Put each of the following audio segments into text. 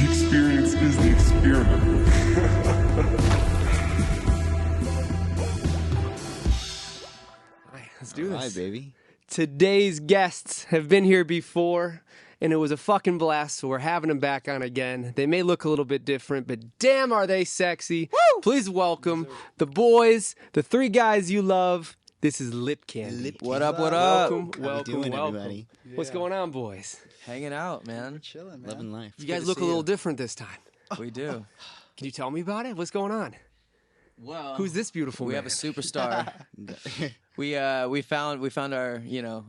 The experience is the experiment. All right, let's do this. Hi, baby. Today's guests have been here before, and it was a fucking blast, so we're having them back on again. They may look a little bit different, but damn are they sexy. Woo! Please welcome the boys, the three guys you love. This is Lip Candy. What up, what up? Welcome, How we doing, welcome. everybody? What's going on, boys? Hanging out, man. Chilling, man. Loving life. You guys to look a see little you. different this time. We do. Can you tell me about it? What's going on? Well, Who's this beautiful we man? have a superstar. we found our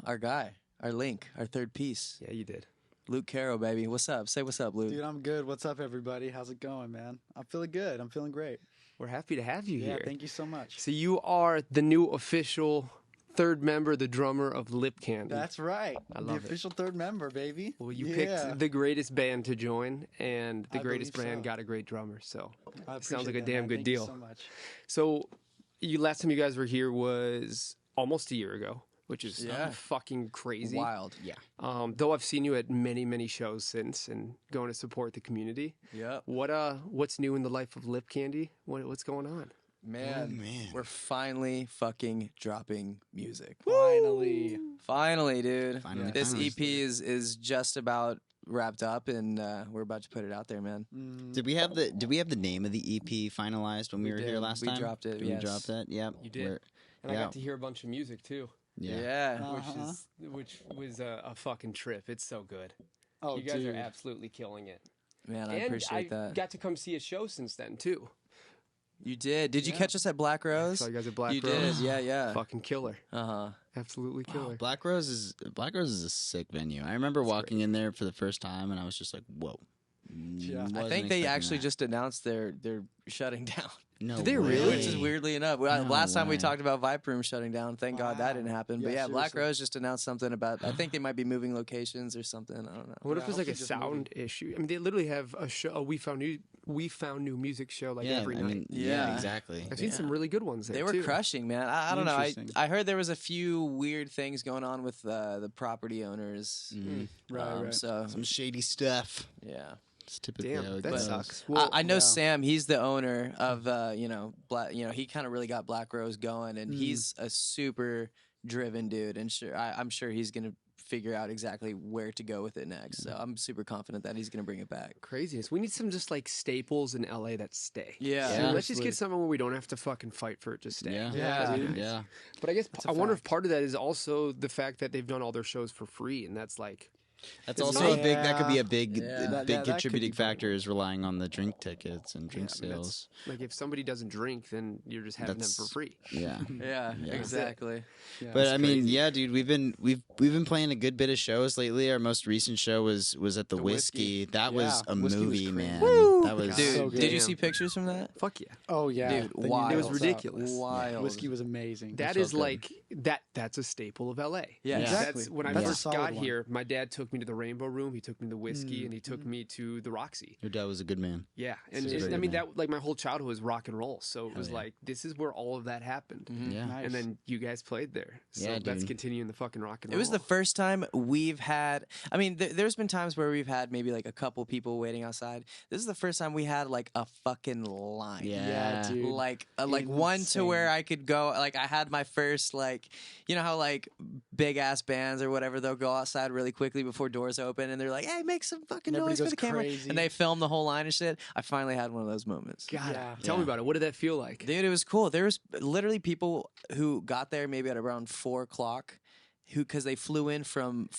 our guy, our link, our third piece. Yeah, you did. Luke Caro, baby. What's up? Say what's up, Luke. Dude, I'm good. What's up, everybody? How's it going, man? I'm feeling good. I'm feeling great. We're happy to have you Yeah, here. thank you so much. So you are the new official third member, the drummer of Lip Candy. That's right. love the it. official third member, baby. Well, you Yeah. picked the greatest band to join, and the I greatest believe band so. got a great drummer. So I it sounds like appreciate a that, damn man. good Thank you deal. so much. So, last time you guys were here was almost a year ago, which is Yeah. fucking crazy. Wild. Yeah. Though I've seen you at many shows since, and going to support the community. Yep. What's new in the life of Lip Candy? What's going on? Man, man. we're finally fucking dropping music. Finally. Finally, dude. Finally, This finally. EP is just about wrapped up, and we're about to put it out there, man. Did we have the name of the EP finalized when we were did. here last We time? dropped it, Did yes. we drop that? Yep. You did. We're- And I Yeah. got to hear a bunch of music too, Yeah. Uh-huh. which was a fucking trip. It's so good. Oh, You guys dude. are absolutely killing it. Man, I and appreciate I that. got to come see a show since then too. You did. Did you Yeah. catch us at Black Rose? Saw you guys at Black you Rose. did. Yeah, yeah. Fucking killer. Uh huh. Absolutely killer. Black Rose is a sick venue. I remember walking in there for the first time, and I was just like, "Whoa." Yeah. I Wasn't think they expecting actually that. just announced they're shutting down. No Did they way. really? Which is weirdly enough. No Last time we way. talked about Viper Room shutting down. Thank God that Wow. didn't happen. But Yeah, yeah, Black seriously. Rose just announced something about. I think they might be moving locations or something. I don't know. What Yeah, if it was like a hopefully just sound issue? I mean, they literally have a show. A we found new music show like Yeah, every I night. mean, yeah, Yeah. exactly. I've seen yeah. some really good ones there They were too. crushing, man. I don't know. Interesting. I heard there was a few weird things going on with the property owners. Mhm. Right. So Some shady stuff. yeah. It's typically how Damn, it that goes. sucks. I know yeah. Sam. He's the owner of Black. He kind of really got Black Rose going, and Mm. he's a super driven dude. And I'm sure he's gonna figure out exactly where to go with it next. So I'm super confident that he's gonna bring it back. craziness. We need some just like staples in LA that stay. Yeah. So Yeah. let's just Seriously. get something where we don't have to fucking fight for it to stay. Yeah. Yeah, That'd be dude. nice. Yeah. But I guess That's a I wonder if fact. part of that is also the fact that they've done all their shows for free, and that's like That's It's also nice. a big. That could be a Yeah. big, Yeah. That big could contributing be fun. factor is relying on the drink tickets and drink yeah, I mean, that's- sales. like if somebody doesn't drink, then you're just having them for That's- free. Yeah. Yeah. Yeah. Exactly. Yeah. But I mean, crazy. yeah, dude, we've been playing a good bit of shows lately. Our most recent show was at the The Whiskey. Whiskey. That was Yeah, a Whiskey was movie, crazy. man. Woo! That was Dude, So did you Damn. see pictures from that? Fuck yeah. Oh yeah, Dude, Then you wild. knew It was what's up. ridiculous. Wild. Whiskey was amazing. That felt is good. like that's a staple of LA. Yeah. Exactly. That's when I That's a first solid got one. here. My dad took me to the Rainbow Room. He took me to the Whiskey, and he took me to the Roxy. Your dad was a good man. Yeah, and He's a it- very I good mean man. that like my whole childhood was rock and roll. So it was yeah. like this is where all of that happened. Yeah. Nice. And then you guys played there. So Yeah, that's dude. continuing the fucking rock and It roll. was the first time we've had. I mean, there's been times where we've had maybe like a couple people waiting outside. This is the first time we had like a fucking line. Yeah. dude. Like one to where Insane. I could go. Like I had my first like, you know how like big ass bands or whatever, they'll go outside really quickly before doors open, and they're like, "Hey, make some fucking And noise everybody for the goes camera," crazy. and they film the whole line and shit. I finally had one of those moments. God, Yeah. tell me Yeah. about it. What did that feel like? Dude, it was cool. There was literally people who got there maybe at around 4 o'clock, because they flew in from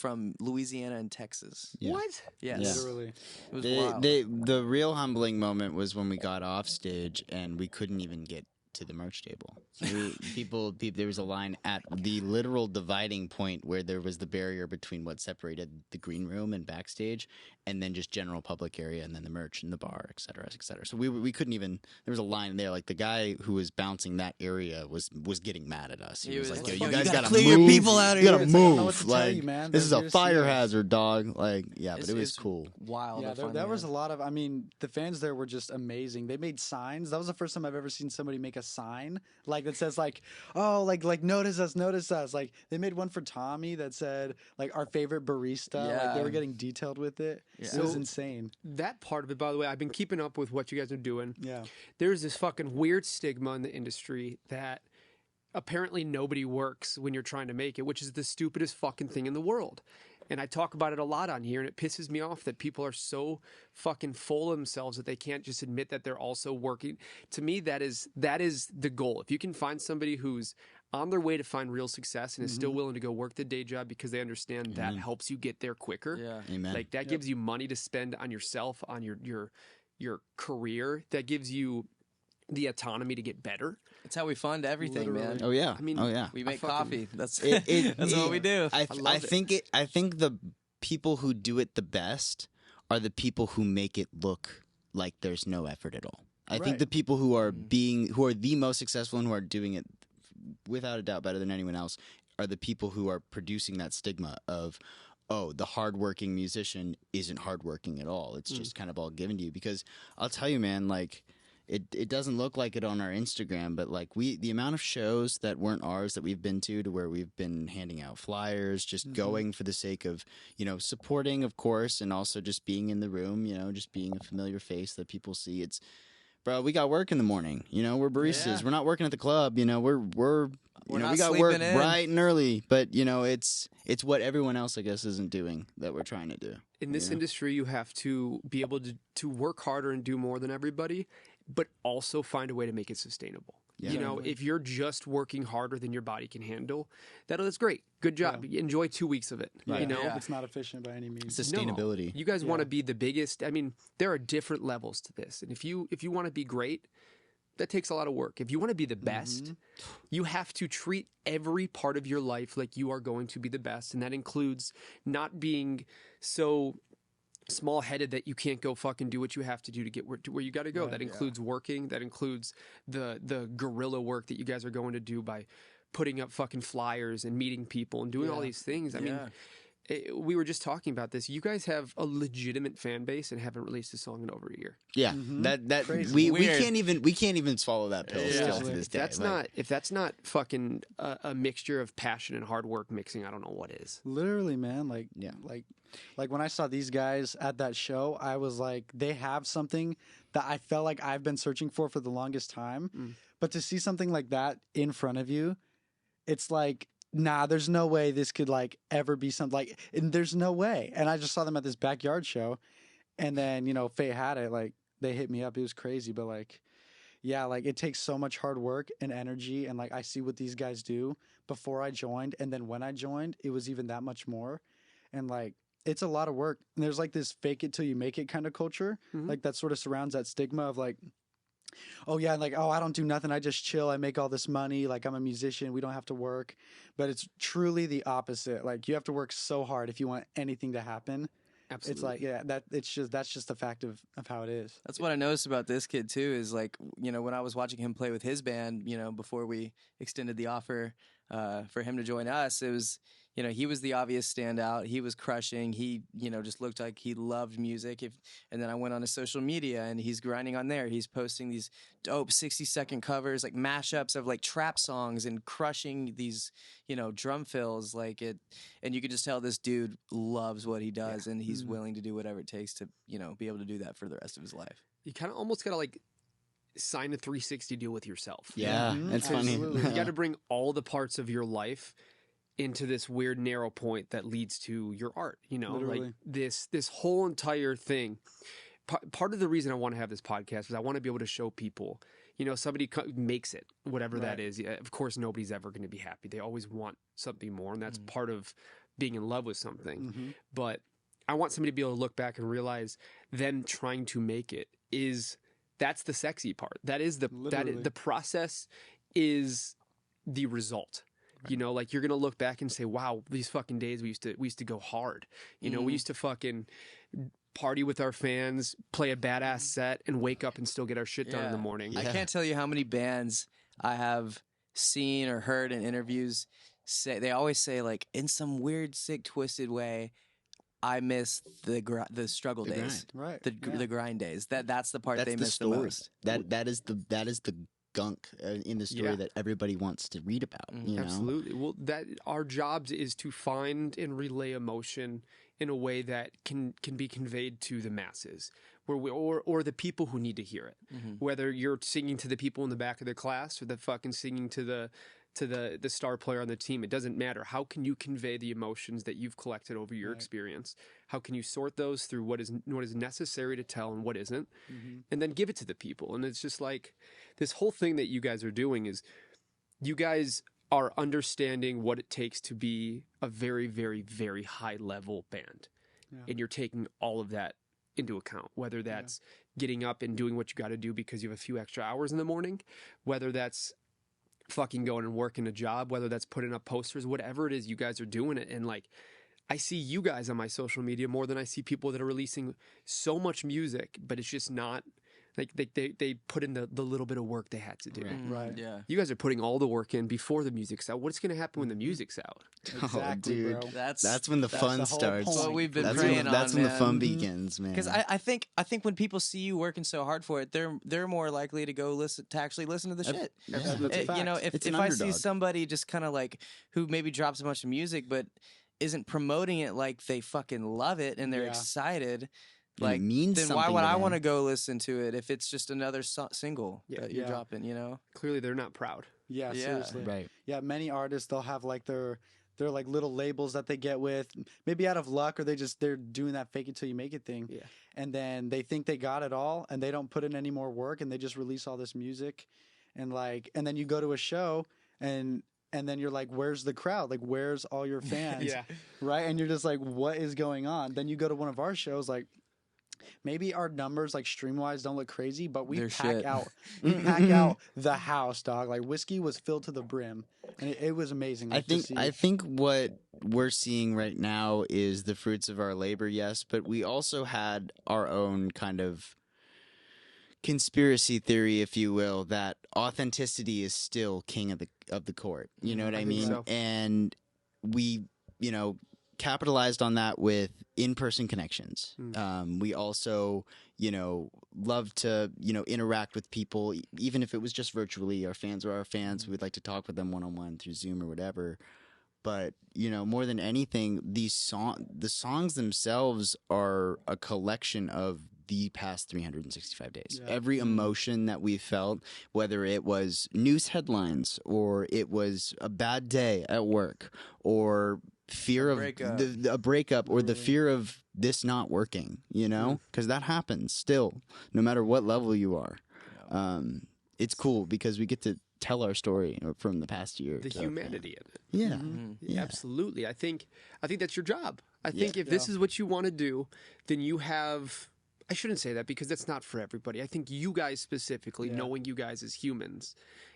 Louisiana and Texas. Yeah. What? Yes, Yeah. Literally. it was wild. The real humbling moment was when we got off stage and we couldn't even get to the merch table. So there was a line at the literal dividing point where there was the barrier between what separated the green room and backstage, and then just general public area, and then the merch and the bar, et cetera, et cetera. So we couldn't even. There was a line there. Like the guy who was bouncing that area was getting mad at us. He was like, "Yo, like, you "You guys gotta gotta clear move. your people out of You here." gotta It's like, I don't know move. what to tell Like you, man. this is They're a just fire here. hazard, dog. Like yeah, but It's- it was it's cool. Wild. Yeah, to there finally was a have. lot of. I mean, the fans there were just amazing. They made signs. That was the first time I've ever seen somebody make a sign like that says like, "Oh, like notice us, notice us." Like they made one for Tommy that said like our favorite barista. Like they Yeah. were getting detailed with it. It was insane. That part of it, by the way, I've been keeping up with what you guys are doing. Yeah. There's this fucking weird stigma in the industry that apparently nobody works when you're trying to make it, which is the stupidest fucking thing in the world. And I talk about it a lot on here, and it pisses me off that people are so fucking full of themselves that they can't just admit that they're also working. To me, that is the goal. If you can find somebody who's on their way to find real success and is still willing to go work the day job because they understand that helps you get there quicker. Yeah. Amen. Like that gives you money to spend on yourself, on your career. That gives you the autonomy to get better. It's how we fund everything, man. Oh yeah. I mean, oh yeah. We make fucking- coffee. That's It- that's what we do. I think the people who do it the best are the people who make it look like there's no effort at all. I think Right. the people who are the most successful and who are doing it without a doubt better than anyone else are the people who are producing that stigma of, oh, the hardworking musician isn't hardworking at all. It's just kind of all given to you. Because I'll tell you, man, like it doesn't look like it on our Instagram, but like the amount of shows that weren't ours that we've been to where we've been handing out flyers, just going for the sake of, supporting, of course, and also just being in the room, just being a familiar face that people see. It's, bro, we got work in the morning. We're baristas. Yeah. We're not working at the club. We're not we got work sleeping in. bright and early. But it's what everyone else, I guess, isn't doing that we're trying to do. in this industry, you have to be able to work harder and do more than everybody, but also find a way to make it sustainable. Yeah. If you're just working harder than your body can handle, that's great. Good job. Enjoy 2 weeks of it. Right. Yeah. It's not efficient by any means. Sustainability. No. You guys want to be the biggest. I mean, there are different levels to this. And if you want to be great, that takes a lot of work. If you want to be the best, you have to treat every part of your life like you are going to be the best. And that includes not being so small-headed that you can't go fucking do what you have to do to get where you got to go. That includes working. That includes the guerrilla work that you guys are going to do by putting up fucking flyers and meeting people and doing all these things. I mean, we were just talking about this. You guys have a legitimate fan base and haven't released a song in over a year. Yeah, that we Weird. can't even swallow that pill still to this day. If that's not fucking a mixture of passion and hard work mixing, I don't know what is. Literally, man. Like when I saw these guys at that show, I was like, they have something that I felt like I've been searching for the longest time. But to see something like that in front of you, it's like, nah, there's no way this could like ever be something like, and there's no way. And I just saw them at this backyard show, and then Faye had it. Like they hit me up. It was crazy, but like, yeah, like it takes so much hard work and energy, and like I see what these guys do before I joined, and then when I joined, it was even that much more, and like. It's a lot of work. And there's like this fake it till you make it kind of culture. Like that sort of surrounds that stigma of like, oh yeah, like, oh, I don't do nothing. I just chill. I make all this money. Like I'm a musician. We don't have to work. But it's truly the opposite. Like you have to work so hard if you want anything to happen. Absolutely. It's like, yeah, that's just the fact of how it is. That's what I noticed about this kid too. Is like, when I was watching him play with his band, before we extended the offer for him to join us, it was, he was the obvious standout. He was crushing. He, just looked like he loved music. And then I went on his social media and he's grinding on there. He's posting these dope 60-second covers, like mashups of like trap songs and crushing these, drum fills like it. And you could just tell this dude loves what he does and he's willing to do whatever it takes to, be able to do that for the rest of his life. You kind of almost got to like sign a 360 deal with yourself. Yeah, it's funny. Absolutely. You got to bring all the parts of your life into this weird narrow point that leads to your art, like Literally. this whole entire thing. Part of the reason I want to have this podcast is I want to be able to show people, somebody makes it, whatever that is. Yeah, of course, nobody's ever going to be happy. They always want something more, and that's part of being in love with something. But I want somebody to be able to look back and realize them trying to make it that's the sexy part. That is the process is the result. Like you're gonna look back and say, "Wow, these fucking days we used to go hard." We used to fucking party with our fans, play a badass set, and wake up and still get our shit done in the morning. I can't tell you how many bands I have seen or heard in interviews say. They always say like, in some weird, sick, twisted way, I miss the struggle days, Right. The grind days. That's the part That's they the miss the story. most. That is the gunk in the story that everybody wants to read about. You know? Absolutely. Well, that our jobs is to find and relay emotion in a way that can be conveyed to the masses, or the people who need to hear it. Whether you're singing to the people in the back of the class or the fucking singing to the star player on the team, it doesn't matter. How can you convey the emotions that you've collected over your experience? How can you sort those through what is necessary to tell and what isn't, and then give it to the people? And it's just like this whole thing that you guys are doing is you guys are understanding what it takes to be a very, very, very high level band. And you're taking all of that into account, whether that's getting up and doing what you got to do because you have a few extra hours in the morning, whether that's fucking going and working a job, whether that's putting up posters, whatever it is, you guys are doing it. And like, I see you guys on my social media more than I see people that are releasing so much music, but it's just not like they put in the little bit of work they had to do. Right. Yeah. You guys are putting all the work in before the music's out. What's going to happen when the music's out? Exactly, dude. bro. That's when the fun the whole starts. point. What we've been That's praying when, on, that's when the man. fun begins, man. Because I think when people see you working so hard for it, they're more likely to go actually listen to the shit. That's a You fact. know, if It's an I see underdog. somebody just kind of like who maybe drops a bunch of music but isn't promoting it like they fucking love it and they're Yeah. excited, And it like means then why something would to I them. want to go listen to it if it's just another single that you're Yeah. dropping? You know. Clearly, they're not proud. Yeah, Yeah. seriously. Right. Yeah, many artists they'll have like their like little labels that they get with, maybe out of luck, or they're doing that fake it till you make it thing. Yeah. And then they think they got it all, and they don't put in any more work, and they just release all this music, and then you go to a show, and then you're like, where's the crowd? Like, where's all your fans? Yeah. Right? And you're just like, what is going on? Then you go to one of our shows, like, maybe our numbers, like stream wise, don't look crazy, but we They're pack shit. out, we pack out the house, dog. Like Whiskey was filled to the brim, and it was amazing. I like, to think see. I think what we're seeing right now is the fruits of our labor, yes, but we also had our own kind of conspiracy theory, if you will, that authenticity is still king of the court. You know what I think mean? so. And we, capitalized on that with in-person connections. We also, love to, interact with people, even if it was just virtually. Our fans are our fans. We'd like to talk with them one-on-one through Zoom or whatever. But, more than anything, the songs themselves are a collection of the past 365 days. Yeah. Every emotion that we felt, whether it was news headlines or it was a bad day at work or fear of breakup. a breakup or the fear of this not working, because that happens still, no matter what level you are. It's cool because we get to tell our story from the past year. The So, humanity in it. Yeah. Yeah, absolutely. I think that's your job. I think if Yeah. this is what you want to do, then you have. I shouldn't say that because that's not for everybody. I think you guys specifically, knowing you guys as humans,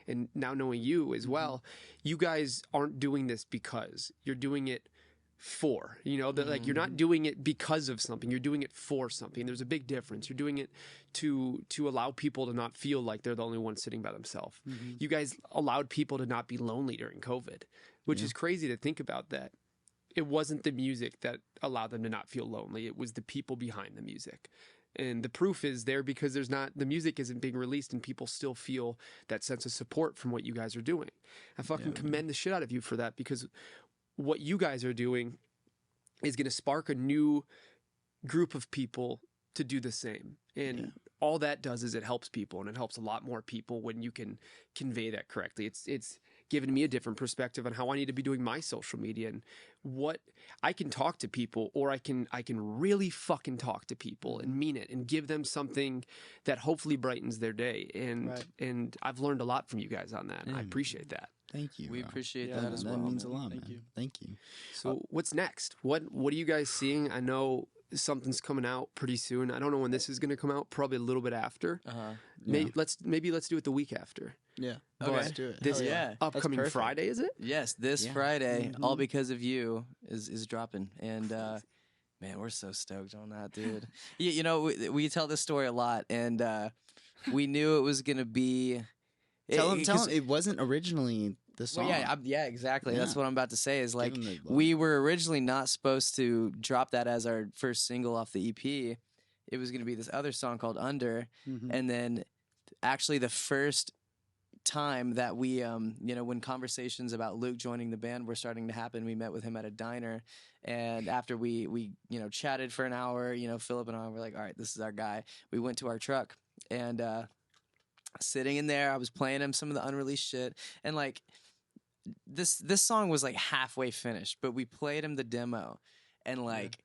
and now knowing you as well, you guys aren't doing this because you're doing it for. Like you're not doing it because of something. You're doing it for something. There's a big difference. You're doing it to allow people to not feel like they're the only one sitting by themselves. You guys allowed people to not be lonely during COVID, which is crazy to think about that. It wasn't the music that allowed them to not feel lonely. It was the people behind the music. And the proof is there because the music isn't being released and people still feel that sense of support from what you guys are doing. I fucking commend the shit out of you for that because what you guys are doing is going to spark a new group of people to do the same. And all that does is it helps people, and it helps a lot more people when you can convey that correctly. It's given me a different perspective on how I need to be doing my social media and what I can talk to people, or I can really fucking talk to people and mean it and give them something that hopefully brightens their day. And I've learned a lot from you guys on that. I appreciate that. Thank you. We bro. appreciate Yeah, that as That well. means a man. lot, Thank man. you. Thank you. So what's next? What are you guys seeing? I know something's coming out pretty soon. I don't know when this is going to come out. Probably a little bit after. Maybe let's do it the week after. Yeah. Okay. Let's do it. This Hell yeah. upcoming perfect. Friday, is it? Yes, this Yeah. Friday, All Because of You is dropping, and man, we're so stoked on that, dude. We tell this story a lot, and we knew it was gonna be. Tell him. 'cause- It wasn't originally the song. Well, yeah, exactly. That's Yeah. what I'm about to say. Is like him the love. we were originally not supposed to drop that as our first single off the EP. It was gonna be this other song called Under, Mhm. and then actually the first time that we, when conversations about Luke joining the band were starting to happen, we met with him at a diner. And after we chatted for an hour, Philip and I were like, all right, this is our guy. We went to our truck and sitting in there, I was playing him some of the unreleased shit. And like this song was like halfway finished, but we played him the demo and like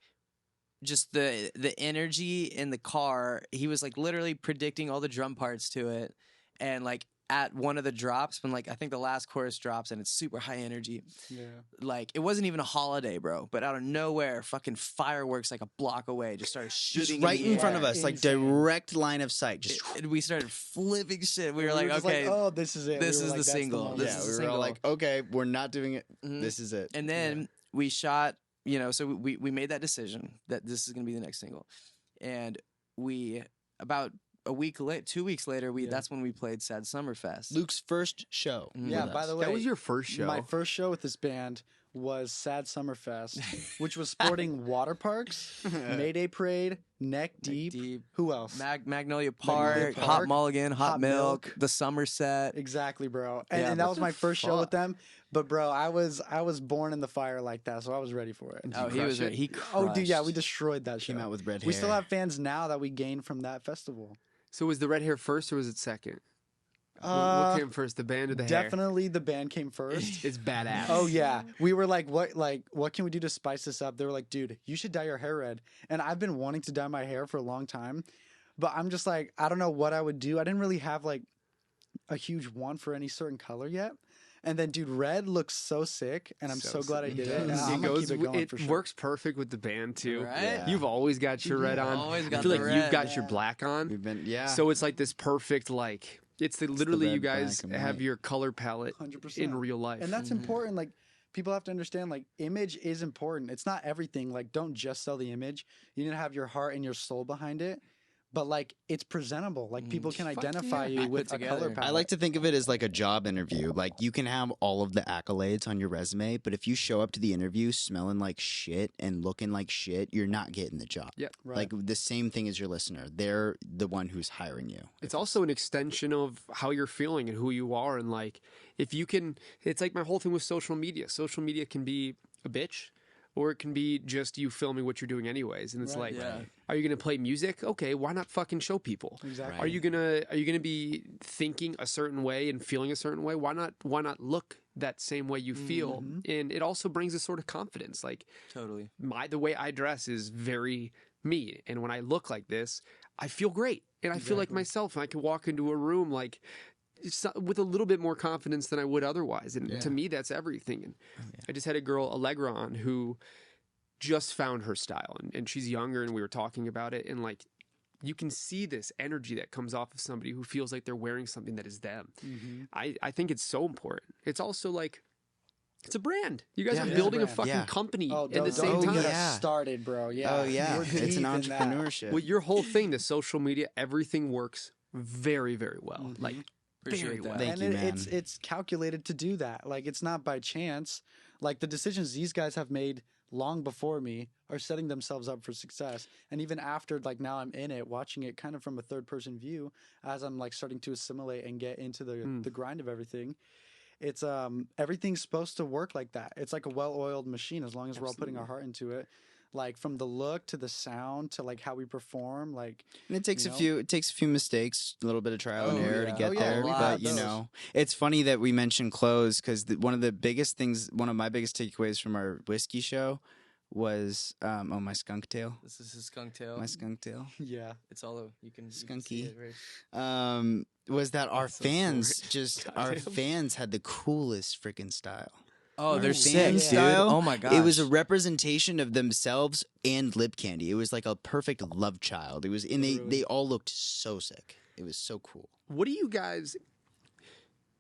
just the energy in the car, he was like literally predicting all the drum parts to it. And like at one of the drops, when like I think the last chorus drops and it's super high energy. Yeah. Like it wasn't even a holiday, bro. But out of nowhere, fucking fireworks like a block away just started shooting Just right the in front air. of us, like Insane. direct line of sight. Just And we started flipping shit. We were We like, just okay, oh, this is it. this We were is like, the that's single. moment. This yeah, is we a were all single. like, okay, we're not doing it. Mhm. This is it. And then we shot, so we made that decision that this is going to be the next single. And we, about 2 weeks later, that's when we played Sad Summer Fest. Luke's first show. Yeah, with by us. the way, That was your first show. My first show with this band was Sad Summer Fest, which was sporting water parks, Mayday Parade, Neck Deep. Deep. Who else? Magnolia Park, Hot Park, Mulligan, Hot, Hot Milk, Milk. the Somerset. Exactly, bro. And, Yeah, and that what was the my first show with fuck? them. But bro, I was born in the fire like that, so I was ready for it. Oh, he was crush it? he Oh, dude, yeah, crushed. we destroyed that show. Came out with red hair. We still have fans now that we gained from that festival. So was the red hair first or was it second? What Uh, came first, the band or the hair? Definitely, the band came first. It's badass. Oh yeah, we were like, what can we do to spice this up? They were like, dude, you should dye your hair red. And I've been wanting to dye my hair for a long time, but I'm just like, I don't know what I would do. I didn't really have like a huge want for any certain color yet. And then, dude, red looks so sick, and I'm so, glad I did it. And I'm It gonna goes. keep it going for sure. Works perfect with the band too. Right? Yeah. You've always got your red on. Always I got feel the like red. you've got your black on. We've been, yeah. So it's like this perfect, like it's literally you red, guys black, and have white. your color palette 100%. in real life. And that's important. Like, people have to understand, like, image is important. It's not everything. Like, don't just sell the image. You need to have your heart and your soul behind it. But like, it's presentable. Like, people can identify yeah. you with Put a color together. palette. I like to think of it as like a job interview. Like you can have all of the accolades on your resume, but if you show up to the interview smelling like shit and looking like shit, you're not getting the job. Yep. Right. Like the same thing as your listener. They're the one who's hiring you. It's also an extension of how you're feeling and who you are. And like, if you can, it's like my whole thing with social media. Social media can be a bitch, or it can be just you filming what you're doing anyways. And it's Right. like, Yeah. are you going to play music? Okay, why not fucking show people? Exactly. Are you gonna be thinking a certain way and feeling a certain way? Why not look that same way you feel? And it also brings a sort of confidence. Like Totally. the way I dress is very me, and when I look like this, I feel great and I feel like myself. And I can walk into a room like with a little bit more confidence than I would otherwise. And to me, that's everything. And I just had a girl, Allegra, on who just found her style, and she's younger, and we were talking about it, and like you can see this energy that comes off of somebody who feels like they're wearing something that is them. I think it's so important. It's also like it's a brand. You guys Yeah, are it is a building a brand. fucking Yeah. company Oh, at don't, the same don't time. get Yeah. us started, bro. Yeah. Oh yeah, We're it's deep an in that. entrepreneurship. Well, your whole thing, the social media, everything works very, very well. Like Appreciate very that. well. Thank and you, man. it's calculated to do that. Like, it's not by chance. Like, the decisions these guys have made long before me are setting themselves up for success. And even after, like, now I'm in it, watching it kind of from a third person view as I'm like starting to assimilate and get into the grind of everything. It's everything's supposed to work like that. It's like a well-oiled machine as long as we're all putting our heart into it. Like, from the look to the sound to like how we perform, like, And it takes you a know? few mistakes, a little bit of trial and Oh, error yeah. to get Oh, yeah, there. we've But had you those. know, it's funny that we mentioned clothes because one of my biggest takeaways from our whiskey show was my skunk tail. This is his skunk tail. My skunk tail. yeah. It's all over. You can see Skunky. it, right? Was that our so fans sorry. just our fans had the coolest freaking style. Oh, they're Their sick, fan dude. style, Oh my god. It was a representation of themselves and Lip Candy. It was like a perfect love child. It was, and they all looked so sick. It was so cool. What do you guys?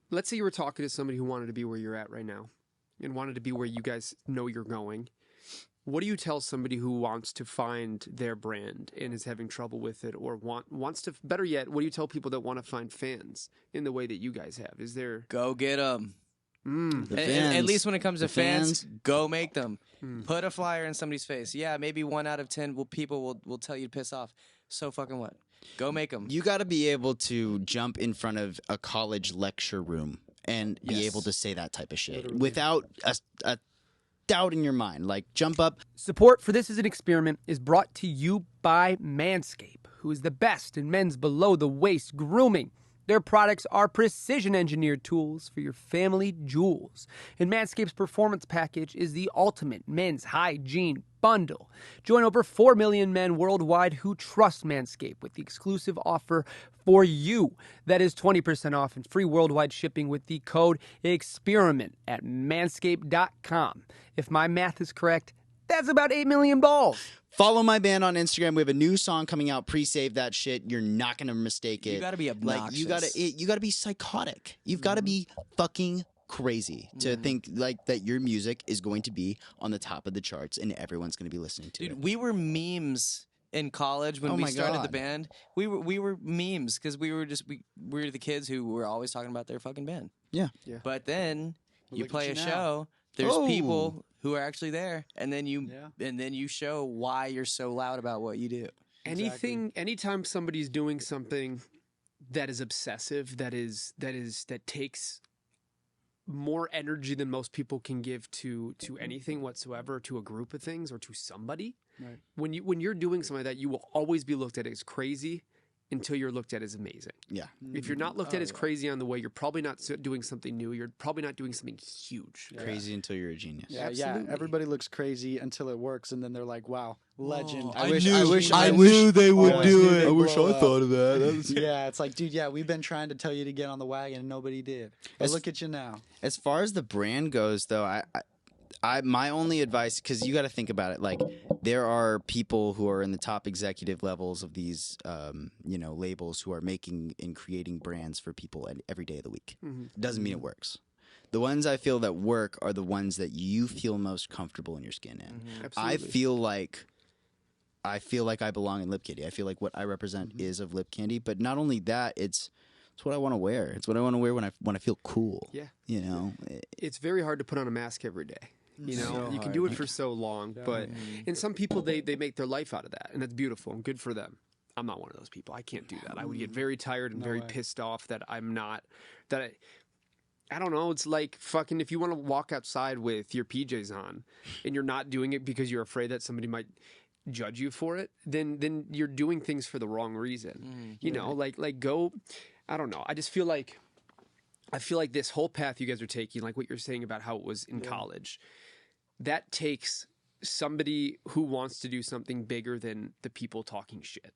Let's say you were talking to somebody who wanted to be where you're at right now, and wanted to be where you guys know you're going. What do you tell somebody who wants to find their brand and is having trouble with it, or wants to? Better yet, what do you tell people that want to find fans in the way that you guys have? Is there? Go get them. The At fans, least when it comes to the fans, go make them. Put a flyer in somebody's face. Yeah, maybe 1 out of 10 people will tell you to piss off. So fucking what? Go make them. You got to be able to jump in front of a college lecture room and be Yes. able to say that type of shit without a doubt in your mind. Like, jump up. Support for This Is an Experiment is brought to you by Manscaped, who is the best in men's below-the-waist grooming. Their products are precision-engineered tools for your family jewels. And Manscaped's Performance Package is the ultimate men's hygiene bundle. Join over 4 million men worldwide who trust Manscaped with the exclusive offer for you. That is 20% off and free worldwide shipping with the code EXPERIMENT at manscaped.com. If my math is correct, that's about 8 million balls. Follow my band on Instagram. We have a new song coming out. Pre-save that shit. You're not gonna mistake it. You gotta be like you gotta be psychotic. You've got to be fucking crazy to think like that your music is going to be on the top of the charts and everyone's going to be listening to it. Dude, we were memes in college when we my started the God. band. We were memes because we were the kids who were always talking about their fucking band. Yeah. But then you look at play you a now. show. There's Oh. people who are actually there, and then you Yeah. show why you're so loud about what you do. Anytime somebody's doing something that is obsessive, that takes more energy than most people can give to anything whatsoever, to a group of things or to somebody. Right. When you're doing something like that, you will always be looked at as crazy until you're looked at as amazing. Yeah. If you're not looked at as crazy on the way, you're probably not doing something new. You're probably not doing something huge. Crazy until you're a genius. Yeah, Absolutely. everybody looks crazy until it works, and then they're like, "Wow, legend!" I wish I knew they would do it. I wish I thought of that. Yeah, it's like, dude, we've been trying to tell you to get on the wagon, and nobody did. But As- look at you now. As far as the brand goes, though, I my only advice, because you got to think about it, like there are people who are in the top executive levels of these, labels who are making and creating brands for people every day of the week. Doesn't mean it works. The ones I feel that work are the ones that you feel most comfortable in your skin in. I Absolutely. feel like I belong in Lip Candy. I feel like what I represent is of Lip Candy. But not only that, it's what I want to wear. It's what I want to wear when I feel cool. Yeah. You know. It's very hard to put on a mask every day. You know, So you can hard. do it for so long, but and some people they make their life out of that, and that's beautiful and good for them. I'm not one of those people. I can't do that. I would get very tired and very way. pissed off that I'm not that I don't know. It's like fucking if you want to walk outside with your PJs on and you're not doing it because you're afraid that somebody might judge you for it, then you're doing things for the wrong reason. You know, like go. I don't know. I feel like this whole path you guys are taking, like what you're saying about how it was in college, that takes somebody who wants to do something bigger than the people talking shit.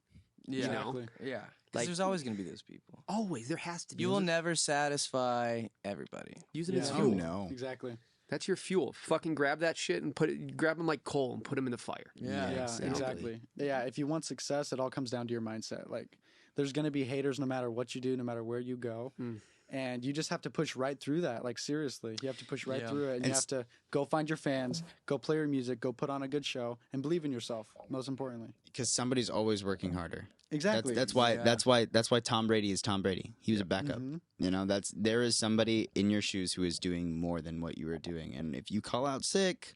Yeah, Exactly. yeah. 'Cause Like- there's always gonna be those people. Always, there has to be. You will never satisfy everybody. use it as Yeah. fuel. Oh no. Exactly. That's your fuel. Fucking grab that shit and grab them like coal and put them in the fire. Yeah, Yeah, exactly. exactly. Yeah, if you want success, it all comes down to your mindset. Like, there's going to be haters no matter what you do, no matter where you go. And you just have to push right through that. Like, seriously, you have to push right Yeah. through it. And you have to go find your fans, go play your music, go put on a good show, and believe in yourself, most importantly. Because somebody's always working harder. Exactly. That's why Tom Brady is Tom Brady. He was a backup. You know, there is somebody in your shoes who is doing more than what you were doing. And if you call out sick,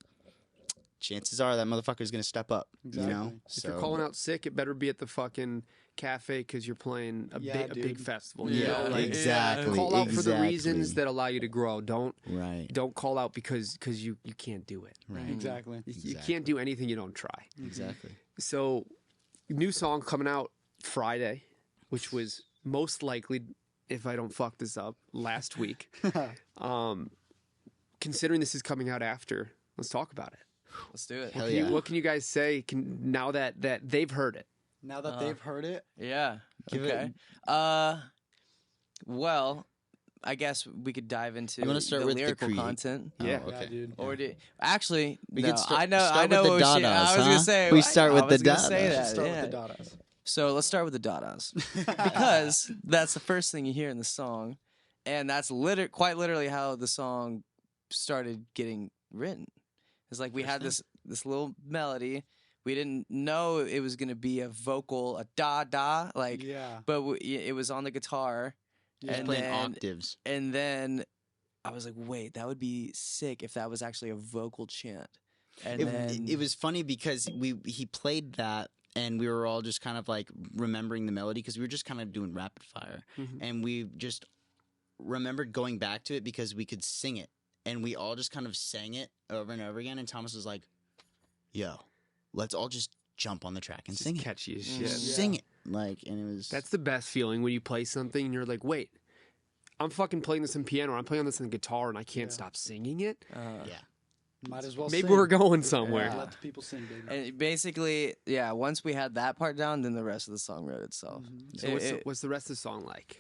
chances are that motherfucker's gonna step up. Exactly. You know? If you're calling out sick, it better be at the fucking cafe because you're playing a Yeah, big dude. festival. You Yeah, know? Like, exactly. call out for the exactly. reasons that allow you to grow. Don't Right. call out because you can't do it. Right. Exactly. You can't do anything you don't try. Exactly. So, new song coming out Friday, which was most likely, if I don't fuck this up, last week. Considering this is coming out after, let's talk about it. Let's do it. Hell yeah. What can you guys say now that they've heard it? Now that they've heard it, Yeah. Give it- okay. Well, I guess we could dive into I'm gonna start the with the lyrical creed. content. Yeah. Oh, okay. yeah, dude. Or actually, We no, could start- I know. start I with know. the what she- Dadas, I was gonna huh? say. We start with I was the gonna say Dadas. that, Start yeah. with the Dadas. So let's start with the Dadas because that's the first thing you hear in the song, and that's quite literally how the song started getting written. It's like we had this little melody. We didn't know it was gonna be a vocal, a da da, like, Yeah. but it was on the guitar, Yeah. and Playing then octaves. and then I was like, wait, that would be sick if that was actually a vocal chant. And then It was funny because he played that and we were all just kind of like remembering the melody because we were just kind of doing rapid fire, and we just remembered going back to it because we could sing it, and we all just kind of sang it over and over again. And Thomas was like, "Yo, let's all just jump on the track and sing it, Catchy as shit. sing it." Like, and it was That's the best feeling when you play something and you're like, wait, I'm fucking playing this on piano or I'm playing this on guitar and I can't stop singing it. yeah. Might as well. Maybe sing. we're going somewhere. Let the people sing, baby. And basically, yeah, once we had that part down, then the rest of the song wrote itself. So what's the rest of the song like?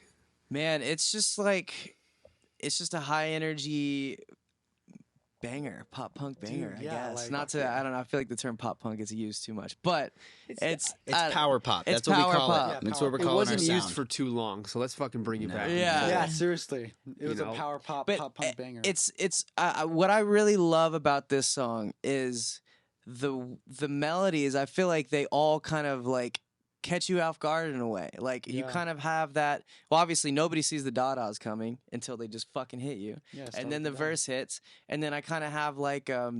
Man, it's just a high energy banger, pop punk banger, I yeah, guess. like- Not to, I don't know, I feel like the term pop punk is used too much, but it's Power pop. it's That's what we power call pop. it. Yeah, That's what we're It calling wasn't our used sound. for too long, so let's fucking bring it back. Yeah. Yeah, seriously, it was know. a power pop, But pop punk banger. it's what I really love about this song is the melodies. I feel like they all kind of like catch you off guard in a way. Like you Yeah. kind of have that. Well, obviously nobody sees the Dadas coming until they just fucking hit you. Yeah, start And then with the the verse hits, and then I kind of have like a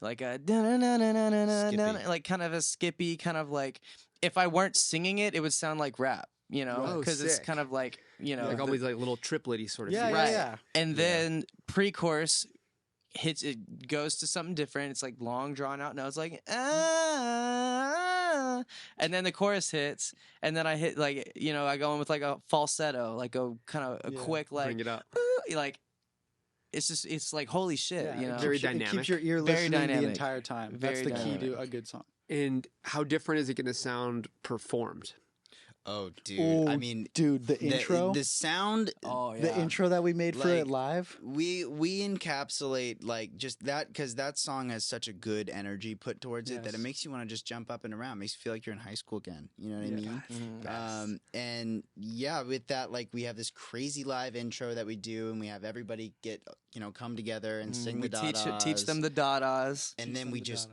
dun-dun-dun-dun-dun-dun-dun, Skippy. like kind of a skippy kind of like if I weren't singing it, it would sound like rap. You know, Oh, because it's sick. kind of like Like all the- these like little triplety sort of Yeah, things. yeah, Right. yeah. and then pre-chorus hits, it goes to something different. It's like long drawn out notes, like ah, and then the chorus hits, and then I hit like I go in with like a falsetto, like a kind of a Yeah. quick like Bring it up. like it's like holy shit, Yeah, you know. Very it keeps dynamic. your ear Very listening the dynamic. entire time. Very That's the key to dynamic. a good song. And how different is it going to sound performed? Oh, dude. Oh, I mean, dude, the intro, the sound. Oh yeah, the intro that we made for Like, it live. We encapsulate like just that because that song has such a good energy put towards it that it Yes. makes you want to just jump up and around. Makes you feel like you're in high school again. You know what I mean? Mhm. And yeah, with that, like we have this crazy live intro that we do, and we have everybody get come together and sing we the teach Dadas, them the Dadas. and then we just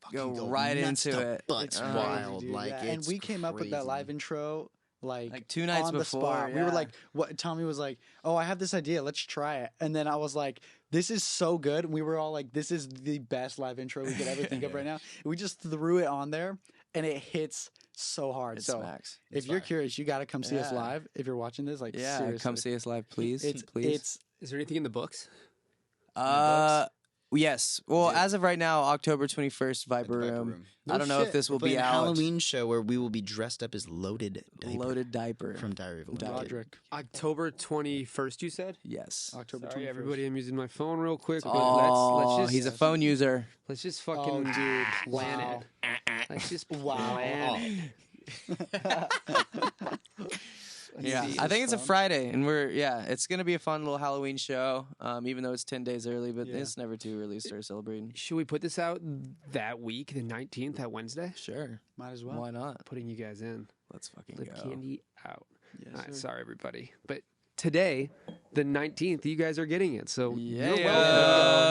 fucking Go right nuts into to it. Butts It's wild, Dude, like yeah. it's And we came up with that crazy. live intro like 2 nights on the before, spot. We were yeah. like, "What?" Tommy was like, "Oh, I have this idea. Let's try it." And then I was like, "This is so good." And we were all like, "This is the best live intro we could ever think of right now." We just threw it on there, and it hits so hard. It so smacks. if you're curious, you got to come see us Yeah. live. If you're watching this, like, Yeah, seriously. come see us live, please. It's please. Is there anything in the books? Yes. Well, Yeah. as of right now, October 21st, At the Viper Viper Room. Room. I don't know if this will Playing be a out. Halloween show where we will be dressed up as loaded diaper Loaded diaper. from Diary of a Diaper. Wimpy Kid. Roderick, October 21st, you said? Yes. October Sorry, 21st. everybody, I'm using my phone real quick. But Oh, let's just, he's a phone user. let's just Oh, fucking dude. plan Wow. it. Let's just Wow. plan it. Yeah, see. I think it's a Fun. Friday, and it's gonna be a fun little Halloween show. Even though it's 10 days early, but Yeah. it's never too early to start celebrating. Should we put this out that week, the 19th, that Wednesday? Sure, Might as well. why not? Putting you guys in. Let's fucking Live go. candy out. Yes, All right, sir. sorry, everybody. But today, the 19th, you guys are getting it. So you're Yeah.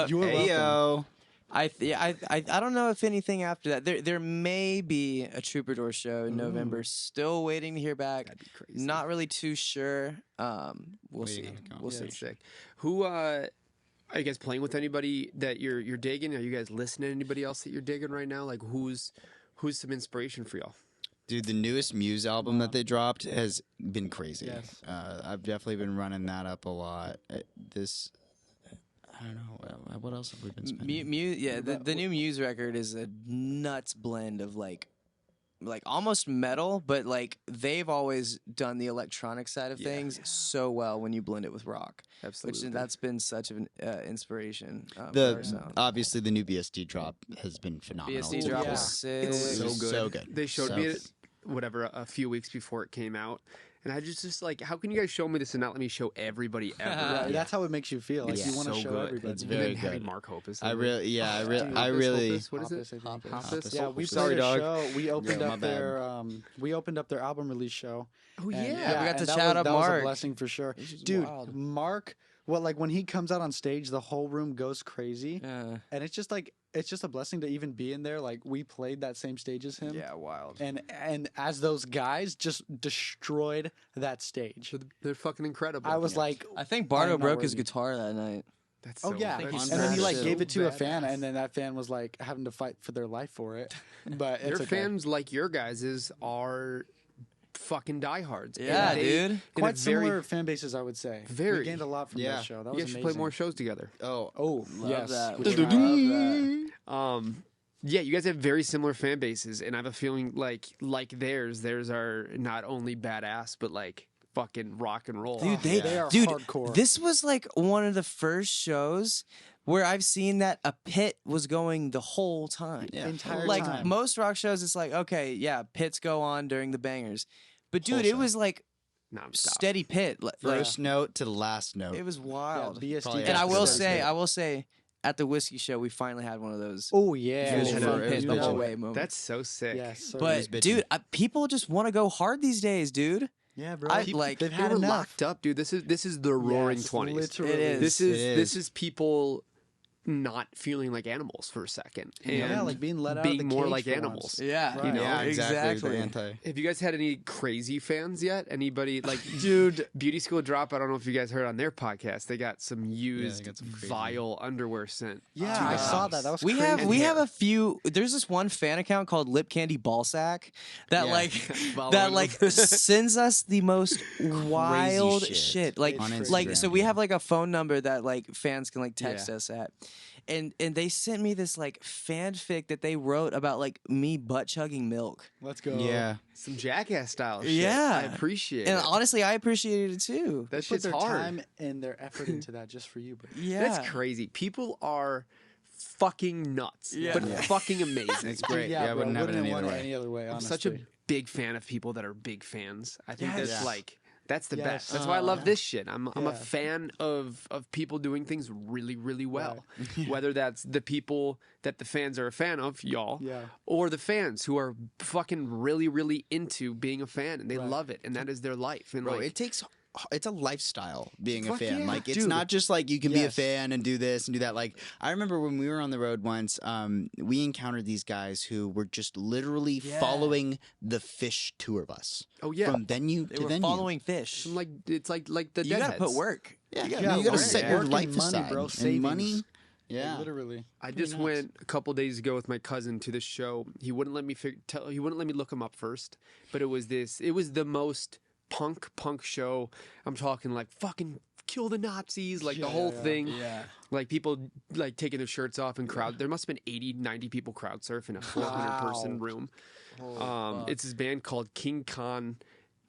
welcome. You were Hey welcome. yo. I don't know if anything after that. There may be a Troubadour show in November. Still waiting to hear back. That'd be crazy. Not really too sure. We'll Waiting see. on the count. We'll Yeah, see. that's sick. Who are you guys playing with anybody that you're digging? Are you guys listening to anybody else that you're digging right now? Like who's some inspiration for y'all? Dude, the newest Muse album that they dropped has been crazy. Yes. I've definitely been running that up a lot. I don't know. What else have we been spending? The new Muse record is a nuts blend of like almost metal, but like they've always done the electronic side of things so well when you blend it with rock. Absolutely. Which that's been such an inspiration. For our The sound. obviously the new BSD drop has been phenomenal. BSD too. drop yeah. is sick. It's It was so good. They showed So me good. it, a few weeks before it came out, and I just like, how can you guys show me this and not let me show everybody ever? Yeah, that's how it makes you feel. Like It's you want to so show good. everybody. It's And very then having good. Mark Hoppus. I really, yeah, I Hoppus, really. Hoppus, what is Hoppus, it? I think it is. Hoppus. Yeah, we Sorry, played a dog. show. We opened my up bad. their album release show. Oh And, yeah. we got and to that shout was, out that was Mark. a blessing for sure. Which is Dude, wild. Mark, like when he comes out on stage, the whole room goes crazy. Yeah. And it's just a blessing to even be in there. Like we played that same stage as him. Yeah, wild. And as those guys just destroyed that stage. They're fucking incredible. I was like, I think I'm Bardo not broke his worthy. guitar that night. That's Oh so, yeah, that's and on then he like purpose. gave it to a So fan, badass. and then that fan was like having to fight for their life for it. But Their it's okay. fans like your guys's are fucking diehards. And Yeah, they- dude. in a Quite very- similar fan bases, I would say. Very. We gained a lot from Yeah. that show. That You was guys should amazing. play more shows together. Oh, Oh Love yes, that. we Love tried. that. Yeah, you guys have very similar fan bases, and I have a feeling like theirs are not only badass, but like fucking rock and roll. Dude, They are dude, hardcore. this was like one of the first shows where I've seen that a pit was going the whole time. Yeah. Entire Like time. most rock shows, it's like, okay, yeah, pits go on during the bangers. But Whole dude, it show. was like Nonstop. steady pit. Like, first note to the last note. it was wild. BSD. Probably And I will Steady say, pit. I will say, at the whiskey show, we finally had one of those. Oh yeah, It was full for- it was pit bitchin'. the whole way moment. That's so sick. Yes, so but was bitchin'. dude, people just want to go hard these days, dude. yeah, bro. I- People- like, they've They had were enough. locked up, dude. This is the roaring Yes, 20s. literally. It is. This is It this is. is people not feeling like animals for a second, and Yeah, like being let out being of the more cage like for animals. once. Yeah, Right. know, yeah, exactly. exactly. The anti. Have you guys had any crazy fans yet? Anybody like, dude, Beauty School Drop? I don't know if you guys heard on their podcast. They got some used, got some crazy- vile underwear sent. Yeah, to I the saw house. that. That was We crazy. have we hair. have a few. There's this one fan account called Lip Candy Ballsack that Yeah. like Following that like them. sends us the most wild shit. shit. Like On like Instagram, so we yeah. have like a phone number that like fans can like text Yeah. us at. And they sent me this like fanfic that they wrote about like me butt chugging milk. Let's go. Yeah. Some jackass style shit. Yeah. I appreciate And it. honestly, I appreciated it too. That Put shit's their hard. time and their effort into that just for you, bro. Yeah. That's crazy. People are fucking nuts, Yeah. but Yeah. fucking amazing. It's great. Yeah, I bro, wouldn't have it any want other it way. any other way. I'm Honestly. such a big fan of people that are big fans. I think Yes. that's Yeah. like that's the Yes. best. That's why I love Yeah. this shit. I'm a Yeah. fan of people doing things really really well. Whether that's the people that the fans are a fan of, y'all, Yeah. or the fans who are fucking really really into being a fan and they Right. love it and that is their life. And Bro, like, it takes. It's a lifestyle being a Fuck fan. yeah, Like it's dude. not just like you can be a Yes. fan and do this and do that. Like I remember when we were on the road once, we encountered these guys who were just literally Yeah. following the Fish tour bus oh yeah, from venue They to were venue. following fish. Some, like it's like the You gotta Deadheads. put work. Yeah, Yeah, you gotta work, set yeah. your Work and life money, aside. bro, And savings. money. Like, Yeah, literally. I just nuts. went a couple days ago with my cousin to this show. He wouldn't let me he wouldn't let me look him up first, but it was the most punk show. I'm talking like fucking kill the Nazis, like the Yeah, whole yeah. thing. Yeah. Like people like taking their shirts off and crowd. There must have been 80, 90 people crowd surf in a 400 person Wow. room. It's this band called King Khan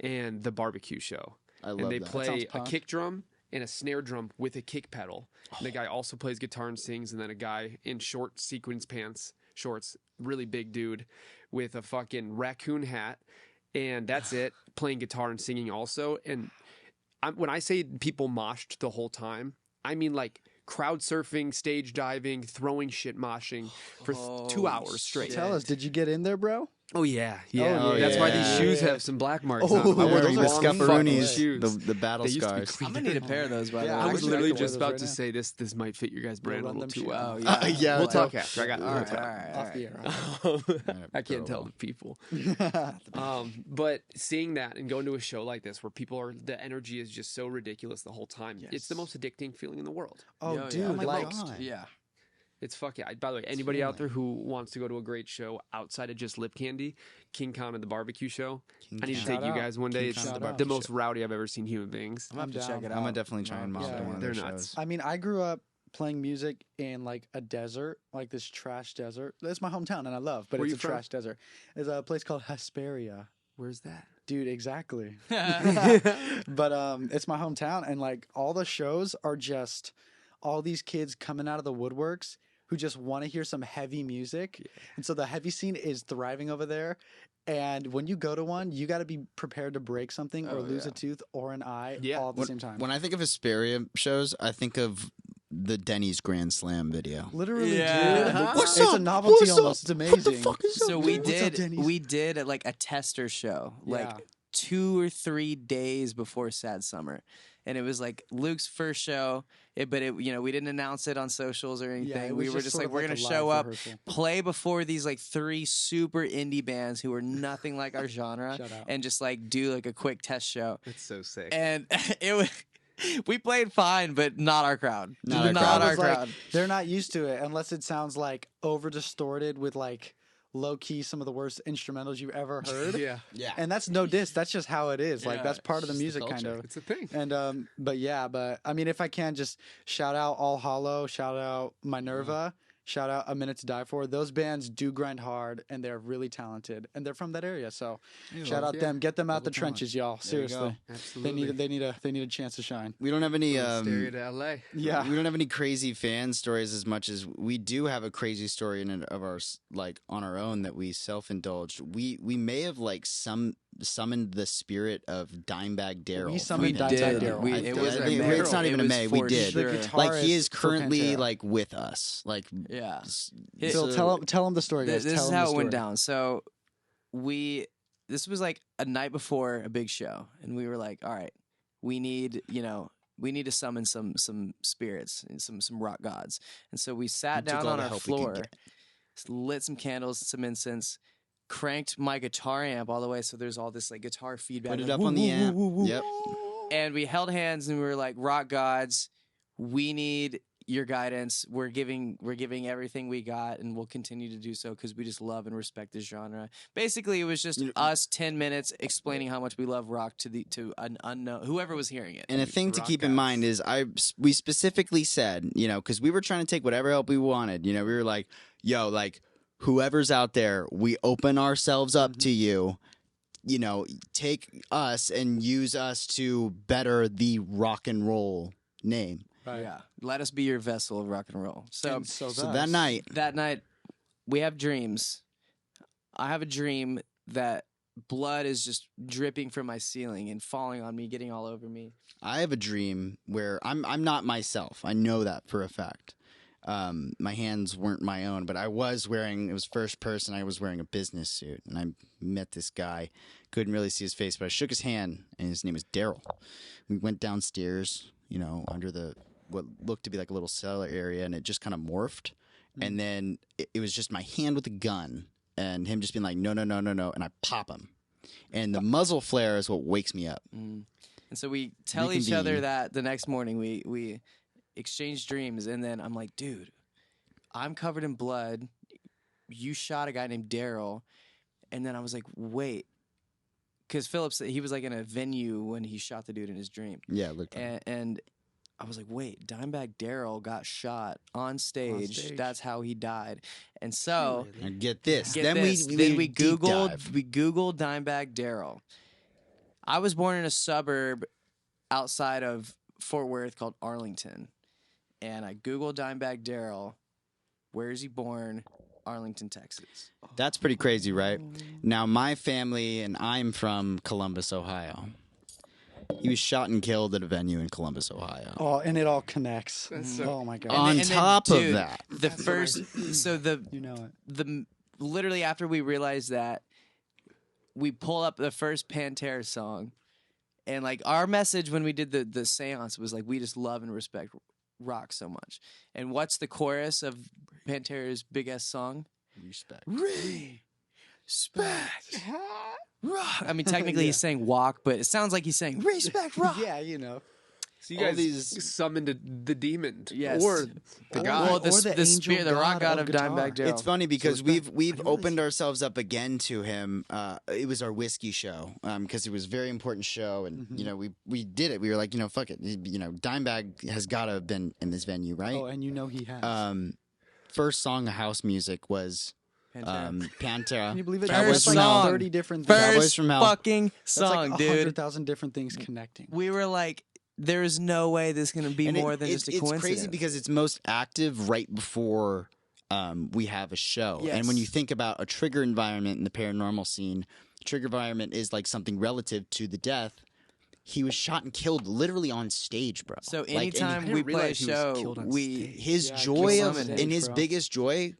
and the Barbecue Show. I love And they that. play sounds a punk. kick drum and a snare drum with a kick pedal. And the guy also plays guitar and sings, and then a guy in short sequins pants, shorts, really big dude, with a fucking raccoon hat, and that's it, playing guitar and singing also. And when I say people moshed the whole time, I mean like crowd surfing, stage diving, throwing shit moshing for 2 hours straight. Tell us, did you get in there, bro? Oh yeah, yeah. Oh, That's why these yeah. shoes have some black marks Oh, on them. I yeah, wore those the are wrong fucking Scufferoonies, shoes. the battle They used to be scars. clean. I'm gonna need a pair of those by the Yeah, way. I I was wish I literally could wear just those about right to now. say this might fit your guys' brand a run little them too shoes. well. Oh yeah. Yeah, We'll like- talk after. I got All we'll right, talk. all right, all Off the right. air. I can't tell the people. But seeing that and going to a show like this where the energy is just so ridiculous the whole time, it's the Yes. most addicting feeling in the world. Oh, Yo, yeah. dude, Oh my like, God. Yeah. It's fuck yeah. By the way, anybody out there who wants to go to a great show outside of just Lip Candy, King Khan and the Barbecue Show, King I need to Khan. take you out. guys one day. King It's Khan and the the Barbecue most Show. rowdy I've ever seen human beings. I'm gonna have to I'm check it down. out. I'm gonna definitely try and mob Yeah. to one of They're their nuts. shows. I mean, I grew up playing music in like a desert, like this trash desert. That's my hometown, and I love, but Where it's you a from? trash desert. It's a place called Hesperia. Where's that? Dude, exactly. But it's my hometown, and like all the shows are just all these kids coming out of the woodworks who just want to hear some heavy music, and so the heavy scene is thriving over there. And when you go to one, you got to be prepared to break something or lose a tooth or an eye Yeah. all at the same time. When I think of Hesperia shows, I think of the Denny's Grand Slam video. Literally, Yeah. dude. What's it's up? a novelty What's up? almost. It's amazing. What the fuck is So up, we dude? What's up, did Denny's? like a tester show like Yeah. 2 or 3 days before Sad Summer, and it was like Luke's first show. But we didn't announce it on socials or anything. it We was were just just sort like of we're like gonna a live show up, rehearsal. play before these like 3 super indie bands who are nothing like our genre, Shout out. and just like do like a quick test show. That's so sick. And it was We played fine, but not our crowd. Not our Not crowd. our was like, crowd. they're not used to it unless it sounds like over distorted with like low key some of the worst instrumentals you've ever heard. Yeah, Yeah. And that's no diss. That's just how it is. Like Yeah, that's part of the it's just the music, kind culture. of. it's a thing. And but I mean, if I can just shout out All Hollow, shout out Minerva, shout out A Minute to Die For. Those bands do grind hard, and they're really talented, and they're from that area. So shout out yeah. them. Get them out the Local talent. trenches, y'all. There you Seriously, go. Absolutely. they need a chance to shine. We don't have any Stereo to LA. Yeah. we don't have any crazy fan stories as much as we do have a crazy story in it of ours, like on our own that we self-indulged. We may have like summoned the spirit of Dimebag Daryl. We summoned from Dimebag Intent. Daryl. I It think- was I a think- May. it's not even It a was May. We for did. sure. The Like he is guitarist for currently Pantera. like with us. Like Yeah. Hit- Phil, so- tell him the story, guys. This Tell is him the how it went story. down. So this was like a night before a big show, and we were like, all right, we need to summon some spirits and some rock gods. And so we sat We took down all on the our help we could floor, get. lit some candles, some incense, cranked my guitar amp all the way so there's all this like guitar feedback. Put it like, up woo, on the woo, amp. woo, woo, woo. Yep. And we held hands and we were like, rock gods, we need your guidance. We're giving everything we got, and we'll continue to do so because we just love and respect this genre. Basically, it was just us 10 minutes explaining how much we love rock to an unknown, whoever was hearing it. And a thing to rock keep in guys. mind is we specifically said, because we were trying to take whatever help we wanted. We were like, yo, like whoever's out there, we open ourselves up to you. Take us and use us to better the rock and roll name. Right. Yeah, let us be your vessel of rock and roll. So And so So thus- that night, that night, we have dreams. I have a dream that blood is just dripping from my ceiling and falling on me, getting all over me. I have a dream where I'm not myself. I know that for a fact. My hands weren't my own, but I was wearing, it was first person, I was wearing a business suit, and I met this guy. Couldn't really see his face, but I shook his hand, and his name was Daryl. We went downstairs, under what looked to be like a little cellar area, and it just kind of morphed. And then it was just my hand with a gun, and him just being like, no, no, no, no, no, and I pop him. And the muzzle flare is what wakes me up. And so we tell each other Reconvene. that the next morning we exchange dreams, and then I'm like, dude, I'm covered in blood. You shot a guy named Daryl. And then I was like, wait. Because Phillips, he was like in a venue when he shot the dude in his dream. Yeah, look. And I was like, wait, Dimebag Daryl got shot on stage. stage. That's how he died. And so And get this. Get then this. we then we deep dive. Googled Dimebag Daryl. I was born in a suburb outside of Fort Worth called Arlington, and I Googled Dimebag Daryl. Where is he born? Arlington, Texas. That's pretty crazy, right? Now, my family and I'm from Columbus, Ohio. He was shot and killed at a venue in Columbus, Ohio. Oh, and it all connects. That's so- Oh my god. On And then, top of dude, that, the first, so You know it. the literally after we realized that, we pull up the first Pantera song, and like our message when we did the seance was like, we just love and respect rock so much. And what's the chorus of Pantera's big ass song? respect. Respect rock. I mean, technically he's saying walk, but it sounds like he's saying respect rock. Yeah, you know. So you All guys these- summoned the demon, Yes. or the Or- guy. Well, or the the spirit, angel the rock god god of of guitar. Dimebag Daryl. It's funny because respect. we've opened ourselves up again to him. It was our whiskey show because it was a very important show, and we did it. We were like, fuck it. Dimebag has got to have been in this venue, right? Oh, and you know he has. First song of house music was Pantera. Pantera. Can you believe it? Cowboys That's from like Hell. 30 different things. Cowboys First from Hell. fucking That's song, like dude. 100,000 different things connecting. We were like, there is no way this is going to be And more than it's just a coincidence. crazy because it's most active right before we have a show. And when Yes. you think about a trigger environment in the paranormal scene, trigger environment is like something relative to the death. He was shot and killed literally on stage, bro. So Like, and anytime didn't we play a realize he was show, killed on we stage. his Yeah, joy killed of on stage, and his bro. biggest joy,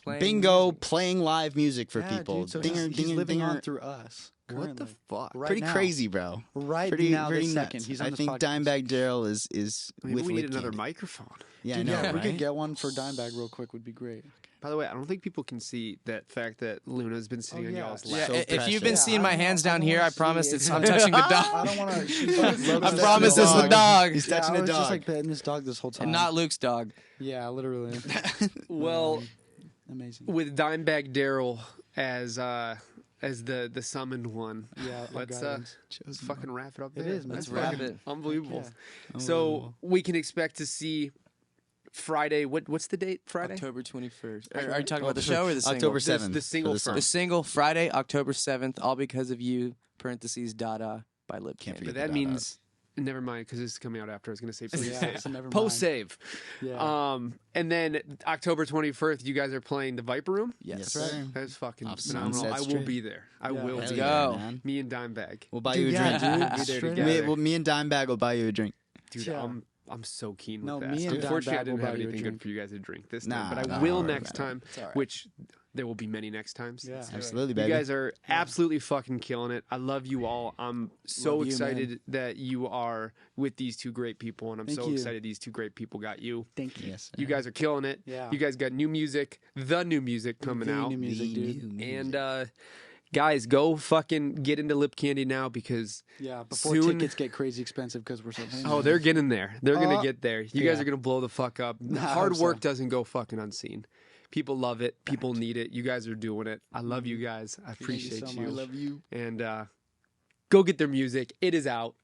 playing bingo, music. playing live music for Yeah, people. dude, so Dinger, he's dinger, living dinger. on through us. What the currently. fuck? Right Pretty now. crazy, bro. Right Pretty, now, pretty this nuts. second. He's on I this think podcast. Dimebag Daryl is Maybe with we need Lick another Candy. microphone. Yeah, Dude, I know, yeah, if we right? could get one for Dimebag real quick would be great. By the way, I don't think people can see that fact that Luna's been sitting on yeah. y'all's Yeah, lap. So if you've been precious. seeing I my don't hands know- I down don't here, wanna I promise see it's it. I'm touching the I dog. don't want to. I promise it's the dog. He's Yeah, touching I a was just dog. like petting this dog this whole time. And not Luke's dog. Yeah, literally. Well, Amazing. with Dimebag Daryl as the summoned one, Yeah, let's guidance. fucking wrap it up. It There. is, man. That's Let's wrap fucking it. Unbelievable. Yeah. So we can expect to see Friday. What's the date? Friday. October 21st. Are you talking about the show or the single? October The 7th. single for the first. The song. single Friday, October 7th. All because of you. Parentheses Dada by Lip Can't Candy. But forget that means never mind because this is coming out after. I was going to say Yeah, so never post mind. save. Yeah. And then October 21st, you guys are playing the Viper Room. Yes. Yes, sir. That's fucking Off phenomenal. Sunset I will Strip. be there. I Yeah. will Hell be yeah, go. man. Me and Dimebag. We'll buy Dude, you a yeah, drink. dude, Be there straight together. up. Me and Dimebag will buy you a drink. Dude, Yeah. I'm so keen with No, that. me and Unfortunately, I Dimebag didn't will have buy you a anything good drink. for you guys to drink this Nah, time, but I nah, will nah, next nah. time, all right. which there will be many next times. Yeah. Absolutely, You baby. guys are absolutely fucking killing it. I love you all. I'm so Love you, excited that you are with these two great people, and I'm Thank so you. excited these two great people got you. Thank you. Yes. You guys are killing it. Yeah. You guys got new music, the new music coming The out. new music, dude. And guys, go fucking get into Lip Candy now because Yeah, before soon- tickets get crazy expensive because we're so famous. oh, they're getting there. They're gonna Uh, get there. You guys yeah. are gonna blow the fuck up. I Hard hope work so. doesn't go fucking unseen. People love it. People need it. You guys are doing it. I love you guys. I you appreciate so you. much. you. And go get their music. It is out.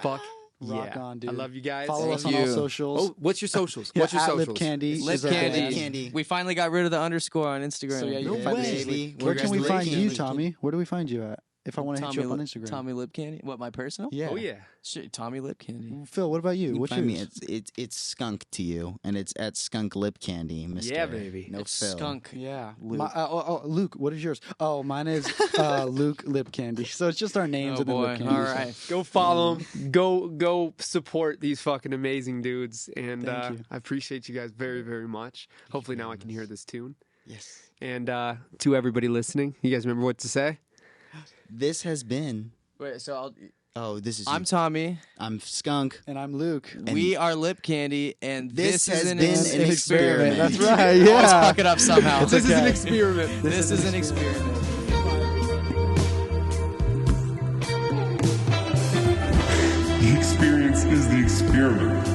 Fuck Rock yeah. on, dude. I love you guys. Follow us Thank on all you. socials. Oh, what's your socials? Yeah, What's your at socials? Lip Candy. Lip is our Candy. band. Candy. We finally got rid of the underscore on Instagram. So yeah, you No can find way. us. Baby. Where can we Lip find you, Candy. Tommy? Where do we find you at? If I want to hit you up on Instagram. Tommy Lip Candy. What, my personal? Yeah. Oh yeah. Shit, Tommy Lip Candy. Phil, what about you? You What's find me. yours? It's skunk to you, and it's at skunk lip candy, Mister. Yeah, baby. No It's Phil. skunk. Yeah. Luke. Luke, what is yours? Oh, mine is Luke Lip Candy. So it's just our names Oh and then boy. Lip Candy. All so- right. Go follow them. Go support these fucking amazing dudes. And Thank you. I appreciate you guys very, very much. Hopefully now I can hear this tune. Yes. And to everybody listening, you guys remember what to say? This has been. Wait, so Oh, this is. I'm Tommy. I'm skunk. And I'm Luke. We are Lip Candy, and This this, has is an, been an experiment. That's right. Always Yeah. fuck it up somehow. This is an okay. experiment. This is an experiment. The experience is the experiment.